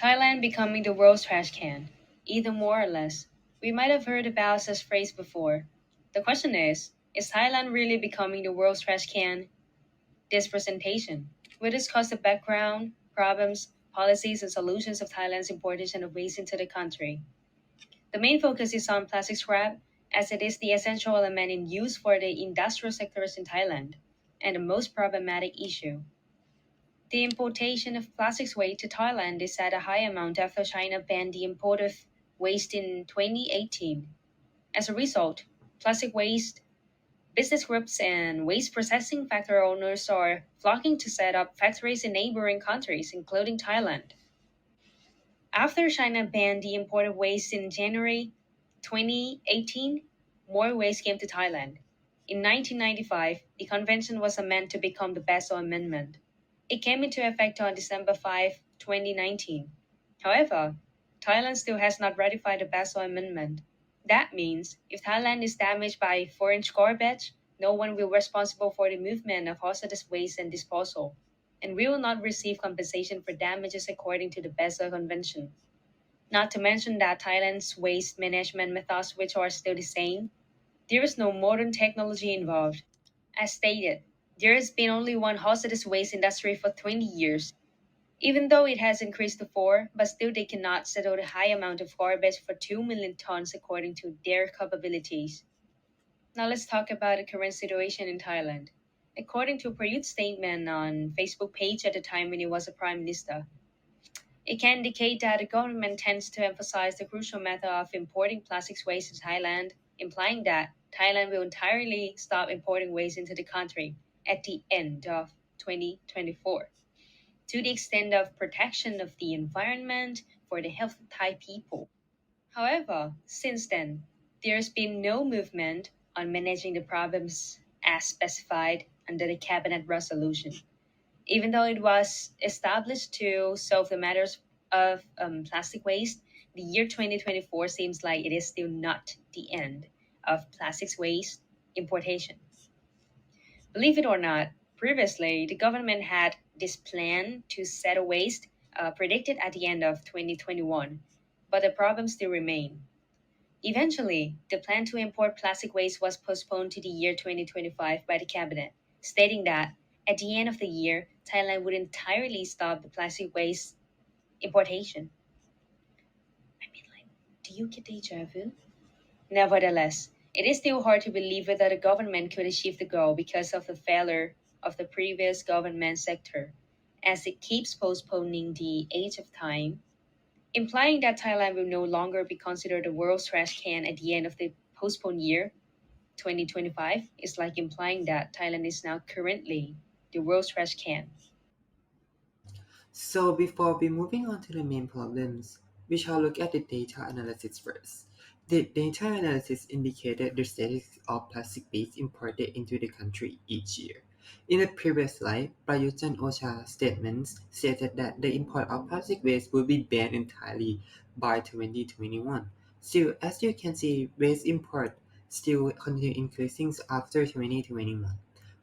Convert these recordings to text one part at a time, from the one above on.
Thailand becoming the world's trash can, either more or less. We might have heard about such phrase before. The question is Thailand really becoming the world's trash can? This presentation will discuss the background, problems, policies, and solutions of Thailand's importation of waste into the country. The main focus is on plastic scrap, as it is the essential element in use for the industrial sectors in Thailand, and the most problematic issue. The importation of plastics waste to Thailand is at a high amount after China banned the import of waste in 2018. As a result, plastic waste business groups and waste processing factory owners are flocking to set up factories in neighboring countries, including Thailand. After China banned the import of waste in January 2018, more waste came to Thailand. In 1995, the convention was amended to become the Basel Amendment. It came into effect on December 5, 2019. However, Thailand still has not ratified the Basel Amendment. That means if Thailand is damaged by foreign garbage, no one will be responsible for the movement of hazardous waste and disposal, and we will not receive compensation for damages according to the Basel Convention. Not to mention that Thailand's waste management methods, which are still the same, there is no modern technology involved. As stated, there has been only one hazardous waste industry for 20 years, even though it has increased to four, but still they cannot settle the high amount of garbage for 2 million tons according to their capabilities. Now let's talk about the current situation in Thailand. According to Prayut's statement on Facebook page at the time when he was a prime minister, it can indicate that the government tends to emphasize the crucial method of importing plastics waste to Thailand, implying that Thailand will entirely stop importing waste into the country at the end of 2024, to the extent of protection of the environment for the health of Thai people. However, since then, there's been no movement on managing the problems as specified under the cabinet resolution. Even though it was established to solve the matters of plastic waste, the year 2024 seems like it is still not the end of plastics waste importation. Believe it or not, previously the government had this plan to settle waste predicted at the end of 2021, but the problems still remain. Eventually, the plan to import plastic waste was postponed to the year 2025 by the cabinet, stating that at the end of the year, Thailand would entirely stop the plastic waste importation. I mean, like, do you get deja vu? Nevertheless, it is still hard to believe whether the government could achieve the goal because of the failure of the previous government sector, as it keeps postponing the age of time, implying that Thailand will no longer be considered the world's trash can at the end of the postponed year, 2025, is like implying that Thailand is now currently the world's trash can. So before we moving on to the main problems, we shall look at the data analysis first. The data analysis indicated the status of plastic waste imported into the country each year. In the previous slide, Prayut Chan-o-cha's statements stated that the import of plastic waste would be banned entirely by 2021. Still, as you can see, waste import still continue increasing after 2021,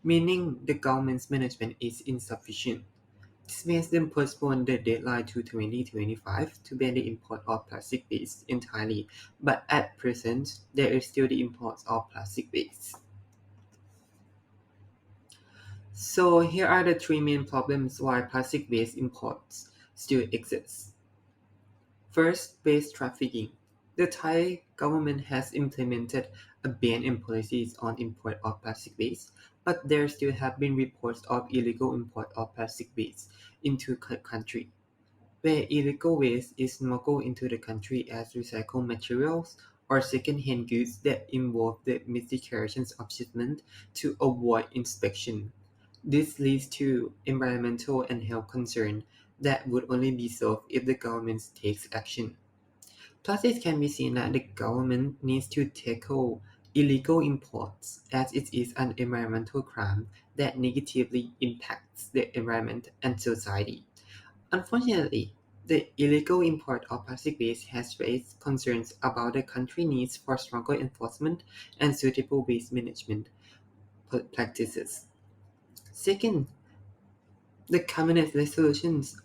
meaning the government's management is insufficient. This makes them postpone the deadline to 2025 to ban the import of plastic waste entirely, but at present, there is still the import of plastic waste. So here are the three main problems why plastic waste imports still exist. First, waste trafficking. The Thai government has implemented a ban and policies on import of plastic waste, but there still have been reports of illegal import of plastic waste into the country, where illegal waste is smuggled into the country as recycled materials or second-hand goods that involve the misdeclarations of shipment to avoid inspection. This leads to environmental and health concerns that would only be solved if the government takes action. Plus, it can be seen that the government needs to tackle illegal imports as it is an environmental crime that negatively impacts the environment and society. Unfortunately, the illegal import of plastic waste has raised concerns about the country's needs for stronger enforcement and suitable waste management practices. Second, the cabinet resolutions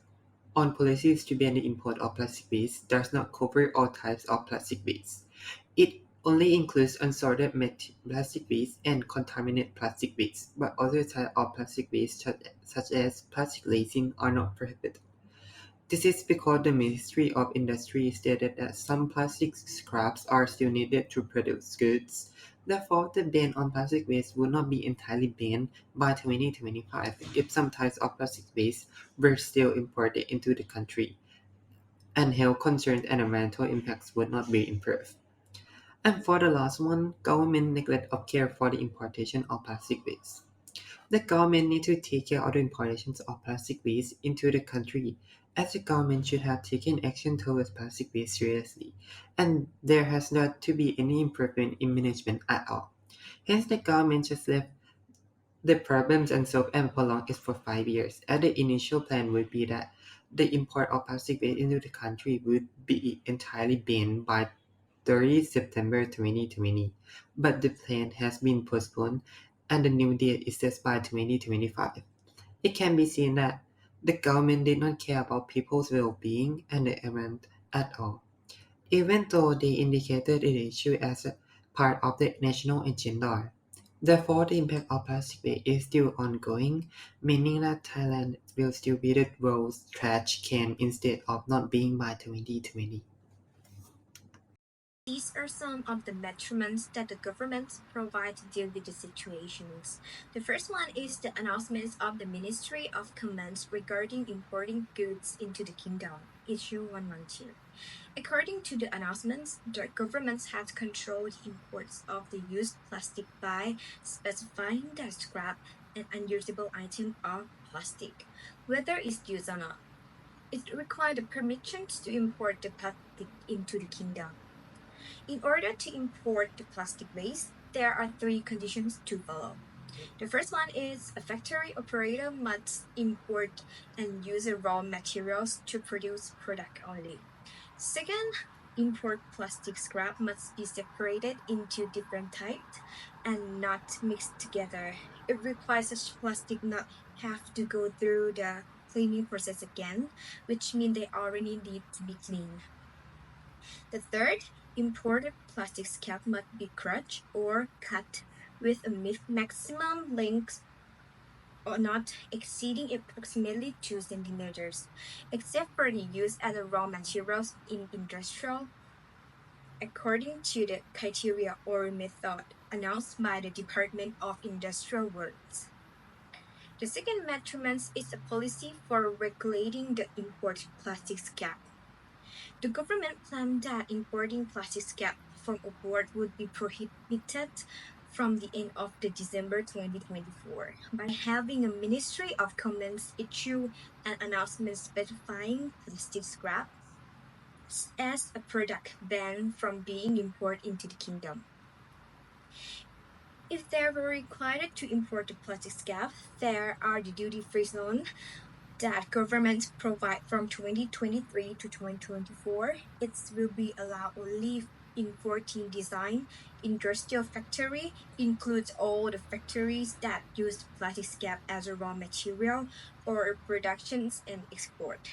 on policies to ban the import of plastic waste does not cover all types of plastic waste. It only includes unsorted plastic waste and contaminated plastic waste, but other types of plastic waste, such as plastic resin, are not prohibited. This is because the Ministry of Industry stated that some plastic scraps are still needed to produce goods. Therefore, the ban on plastic waste would not be entirely banned by 2025 if some types of plastic waste were still imported into the country, and health concerns and environmental impacts would not be improved. And for the last one, government neglect of care for the importation of plastic waste. The government needs to take care of the importations of plastic waste into the country, as the government should have taken action towards plastic waste seriously, and there has not to be any improvement in management at all. Hence, the government just left the problems unsolved and prolonged it for 5 years, and the initial plan would be that the import of plastic waste into the country would be entirely banned by 30 September 2020, but the plan has been postponed and the new date is set by 2025. It can be seen that the government did not care about people's well-being and the environment at all, even though they indicated the issue as a part of the national agenda. Therefore, the impact of plastic waste is still ongoing, meaning that Thailand will still be the world's trash can instead of not being by 2020. These are some of the measurements that the government provide to deal with the situations. The first one is the announcements of the Ministry of Commerce regarding importing goods into the kingdom, issue 112. According to the announcements, the government has controlled imports of the used plastic by specifying that scrap and unusable item of plastic, whether it's used or not. It required the permissions to import the plastic into the kingdom. In order to import the plastic waste, there are three conditions to follow. The first one is a factory operator must import and use raw materials to produce product only. Second, import plastic scrap must be separated into different types and not mixed together. It requires such plastic not have to go through the cleaning process again, which means they already need to be cleaned. The third, imported plastic scrap must be crushed or cut with a maximum length or not exceeding approximately 2 centimeters, except for the use as a raw materials in industrial, according to the criteria or method announced by the Department of Industrial Works. The second measurement is a policy for regulating the import plastic scrap. The government planned that importing plastic scrap from abroad would be prohibited from the end of the December 2024 by having a Ministry of Commerce issue an announcement specifying plastic scrap as a product banned from being imported into the kingdom. If they were required to import the plastic scrap, there are the duty-free zone that government provide from 2023 to 2024. It will be allowed only in 14 design industrial factory, includes all the factories that use plastic scrap as a raw material or productions and export.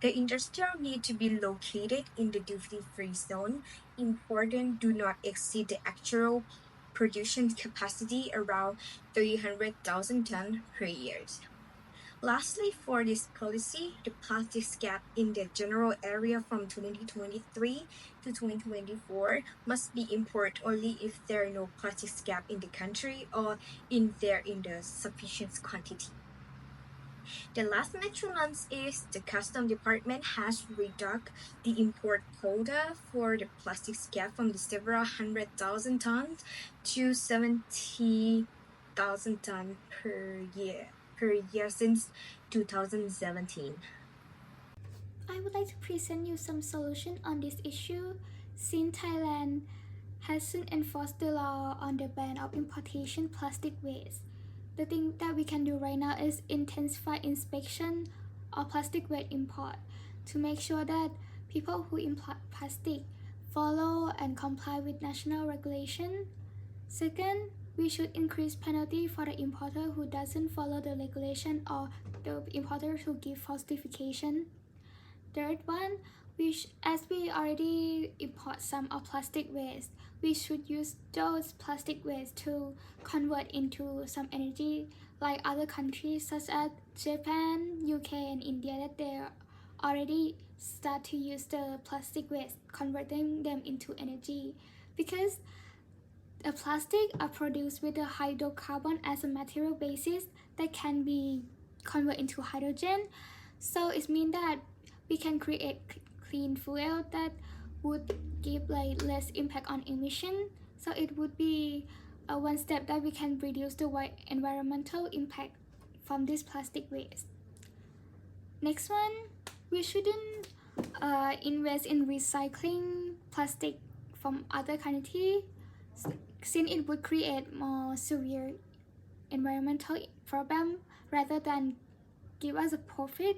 The industrial need to be located in the duty-free zone. Important do not exceed the actual production capacity around 300,000 tons per year. Lastly, for this policy, the plastic scrap in the general area from 2023 to 2024 must be imported only if there are no plastic scrap in the country or in there in the sufficient quantity. The last measurement is the Custom Department has reduced the import quota for the plastic scrap from the several 100,000 tons to 70,000 tons per year since 2017. I would like to present you some solution on this issue since Thailand hasn't enforced the law on the ban of importation plastic waste. The thing that we can do right now is intensify inspection of plastic waste import to make sure that people who import plastic follow and comply with national regulation. Second, we should increase penalty for the importer who doesn't follow the regulation or the importer who give falsification. Third one, as we already import some of plastic waste, we should use those plastic waste to convert into some energy like other countries such as Japan, UK, and India that they already start to use the plastic waste, converting them into energy because the plastic are produced with the hydrocarbon as a material basis that can be converted into hydrogen. So it means that we can create clean fuel that would give like less impact on emission. So it would be one step that we can reduce the environmental impact from this plastic waste. Next one, we shouldn't invest in recycling plastic from other countries since it would create more severe environmental problem rather than give us a profit.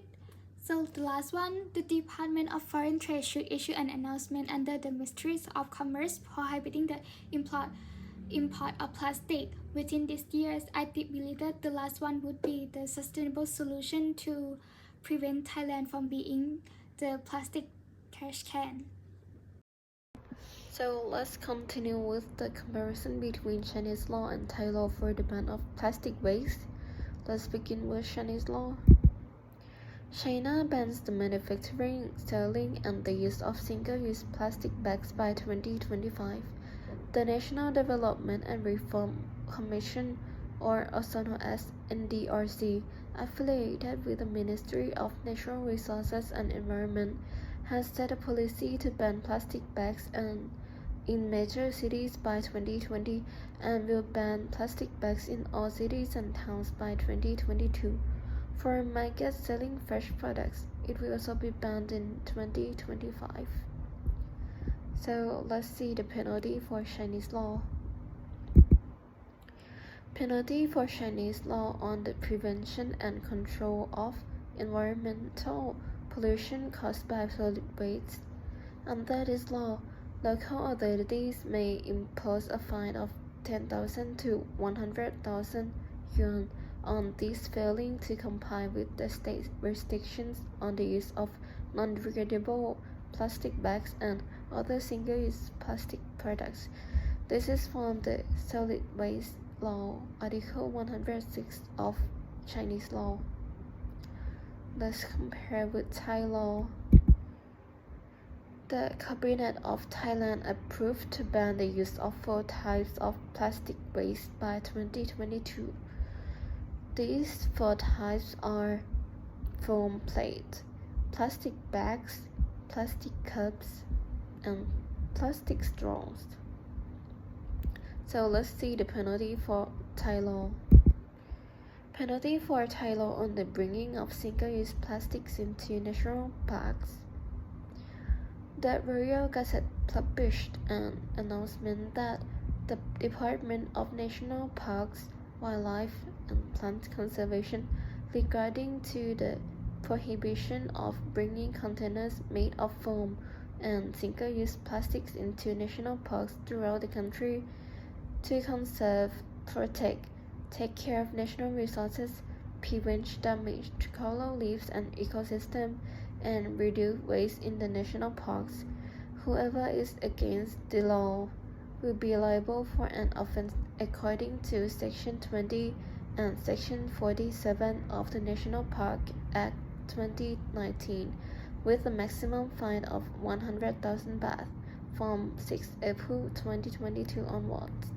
So the last one, the Department of Foreign Trade should issue an announcement under the Ministry of Commerce prohibiting the import of plastic within this year. I believe that the last one would be the sustainable solution to prevent Thailand from being the plastic trash can. So let's continue with the comparison between Chinese law and Thai law for the ban of plastic waste. Let's begin with Chinese law. China bans the manufacturing, selling, and the use of single-use plastic bags by 2025. The National Development and Reform Commission, or also known as NDRC, affiliated with the Ministry of Natural Resources and Environment, has set a policy to ban plastic bags in major cities by 2020 and will ban plastic bags in all cities and towns by 2022. For markets selling fresh products, it will also be banned in 2025. So let's see the penalty for Chinese law. Penalty for Chinese law on the prevention and control of environmental pollution caused by solid waste. Under this law, local authorities may impose a fine of 10,000 to 100,000 yuan on these failing to comply with the state's restrictions on the use of non-degradable plastic bags and other single-use plastic products. This is from the Solid Waste Law, Article 106 of Chinese law. Let's compare with Thai law. The Cabinet of Thailand approved to ban the use of 4 types of plastic waste by 2022. These 4 types are foam plate, plastic bags, plastic cups, and plastic straws. So let's see the penalty for Thai law. Penalty for Thai law on the bringing of single-use plastics into national parks. The Royal Gazette published an announcement that the Department of National Parks, Wildlife and Plant Conservation regarding to the prohibition of bringing containers made of foam and single-use plastics into national parks throughout the country to conserve, protect, take care of national resources, prevent damage to coral reefs and ecosystem, and reduce waste in the national parks. Whoever is against the law will be liable for an offense according to Section 20 and Section 47 of the National Park Act 2019, with a maximum fine of 100,000 baht from 6 April 2022 onwards.